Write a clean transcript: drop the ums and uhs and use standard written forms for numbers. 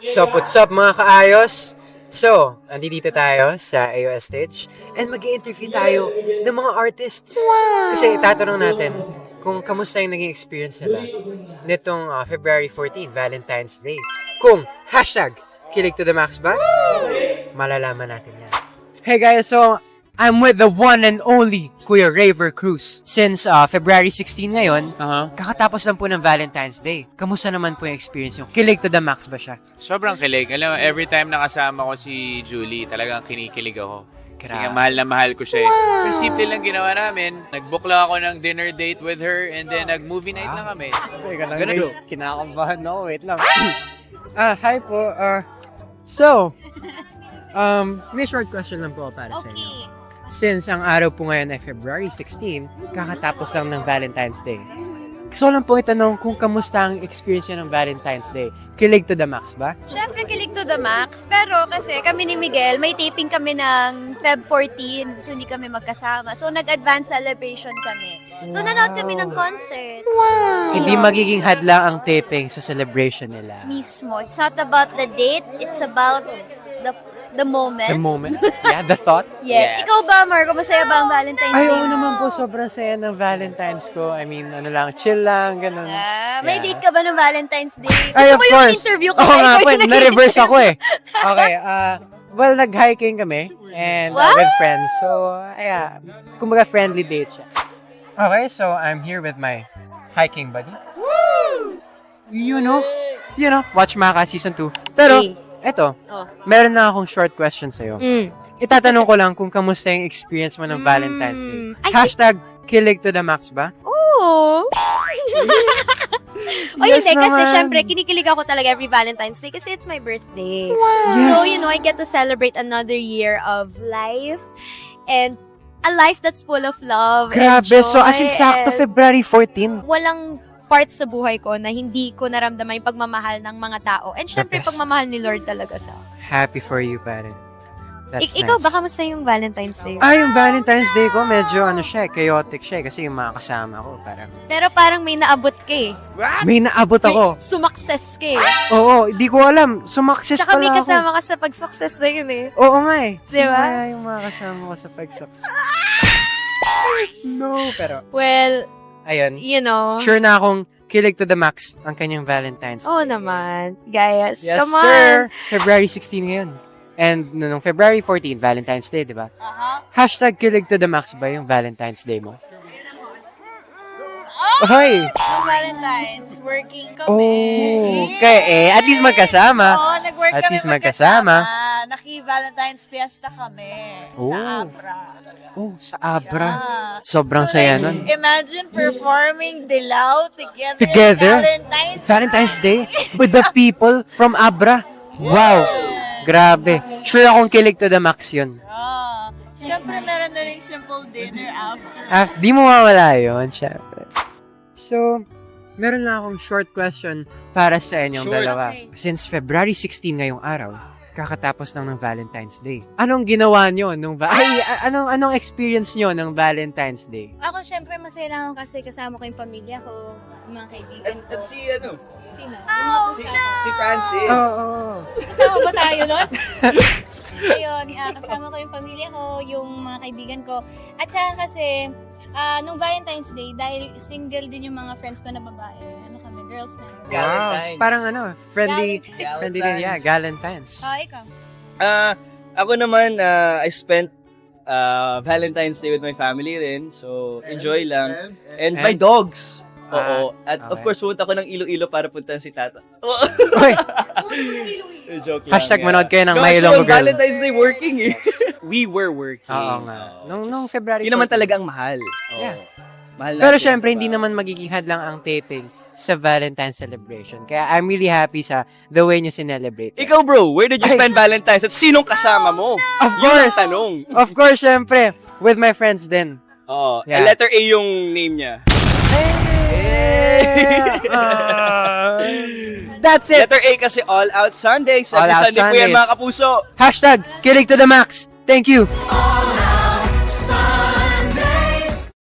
What's up mga kaayos? So, andito tayo sa AOS stage and mag-i-interview tayo ng mga artists. Kasi itatanong natin kung kamusta yung naging experience nila nitong February 14, Valentine's Day. Kung hashtag kilig to the max ba? Malalaman natin yan. Hey guys, so I'm with the one and only Kuya Raver Cruz. Since February 16 ngayon, kakatapos lang po ng Valentine's Day. Kamusta naman po yung experience nyo? Kilig to the max ba siya? Sobrang kilig. Alam mo, every time nakasama ko si Julie, talagang kinikilig ako. Kasi nga, Grabe. mahal na mahal ko siya. Pero simple lang ginawa namin. Nag-book lang ako ng dinner date with her and then nag-movie night na kami. Teka lang Ganun. guys, kinakabahan ako. Wait lang. Hi po. So, may short question lang po para sa inyo. Since ang araw po ngayon ay February 16, kakatapos lang ng Valentine's Day. Gusto ko lang po itanong kung kamusta ang experience nyo ng Valentine's Day. Kilig to the max ba? Siyempre, kilig to the max. Pero kasi kami ni Miguel, may taping kami ng Feb 14. So, hindi kami magkasama. So, nag-advance celebration kami. So, nanood kami ng concert. Hindi magiging hadlang ang taping sa celebration nila. Mismo. It's not about the date. It's about the moment. The moment. Yeah, the thought. Yes. Ikaw ba, Marco? Masaya ba ang Valentine's Ay, Day? oo naman po. Sobrang saya ng Valentine's ko. I mean, ano lang, chill lang, ganun. May Yeah. date ka ba ng Valentine's Day? Ay, Gusto of mo yung course. interview ko? Oo nga po, na-reverse ako eh. Okay, well, nag-hiking kami and What? with friends. So, kumbaga friendly date siya. Okay, so I'm here with my hiking buddy. Woo! You know, watch Maka Season 2. Pero, eto, Oh. meron na akong short question sa'yo. Itatanong ko lang kung kamusta yung experience mo ng Valentine's Day. Ay, Hashtag kilig to the max ba? Oo. O Yes hindi, kasi naman. syempre, kinikilig ako talaga every Valentine's Day kasi it's my birthday. Yes. So, I get to celebrate another year of life and a life that's full of love and Grabe, so as in joy sakto and February 14. walang part sa buhay ko na hindi ko naramdaman yung pagmamahal ng mga tao. And syempre, best. pagmamahal ni Lord talaga sa Happy for you, pare. That's Ikaw, nice. baka masaya yung Valentine's Day. Yung Valentine's Day ko, medyo chaotic siya kasi yung mga kasama ko, parang Pero parang may naabot ka eh. may naabot ako. Sumakses ka eh. Oo, di ko alam. Sumakses Tsaka may pala ako. kasama ka sa pag-success na yun eh. Oo nga eh. Di Sino ba? kaya yung mga kasama ko sa pag-success? No, pero Well, ayun. Sure. Sure na akong kilig to the max ang kanyang Valentine's Day. Oo naman. Guys, Yes, come on. sir. February 16 ngayon. And nung February 14, Valentine's Day, di ba? Hashtag kilig to the max ba yung Valentine's Day mo? Hoy! Nung Valentine's, working kami. Oh, okay. At least magkasama. Oo, nag-work At kami least magkasama. Naki-Valentine's fiesta kami Oh. sa Abra. Oh, sa Abra. Ah. Sobrang So, saya like, nun. Imagine performing Dilaw together. Together? Valentine's Day with the people from Abra. Wow! Grabe. Sure akong kilig to the max yun. Ah. Siyempre, meron na rin simple dinner after. Di mo mawala yun, syempre. So, meron lang akong short question para sa inyong Short. dalawa. Okay. Since February 16 ngayong araw, kakatapos lang ng Valentine's Day. Anong ginawa nyo anong experience nyo ng Valentine's Day? Ako, syempre, masaya lang ako kasi kasama ko yung pamilya ko, yung mga kaibigan ko. At si Sino? si Francis. Oo. Kasama ba tayo nun? Ayun, kasama ko yung pamilya ko, yung mga kaibigan ko. At saka kasi, nung Valentine's Day, dahil single din yung mga friends ko na babae, girls na. Wow. Galentine's. Parang friendly Galentine's. din, yeah, Galentine's. Ikaw? Ako naman, I spent Valentine's Day with my family rin. So, enjoy lang. And my dogs. Oo. At of okay. course, pumunta ko ng Iloilo para puntahan si Tata. Uy, Joke lang. hashtag manood kayo ng No, My actually, Ilonggo on Girl. Valentine's Day working eh. We were working. Oo nga. Nung February Yun naman 14. talaga ang mahal. Oo. Yeah. Mahal Pero natin, syempre, diba? hindi naman magiging hadlang ang taping sa Valentine's celebration. Kaya I'm really happy sa the way nyo sinelebrate. Ikaw bro, where did you spend Valentine's? At sinong kasama mo? Of Yun ang course! tanong. Of course, syempre. With my friends din. Oh, Yeah. letter A yung name niya. That's it! Letter A kasi All Out Sunday. All Every Out Sunday po yan Sundays. mga kapuso. Hashtag kilig to the max. Thank you!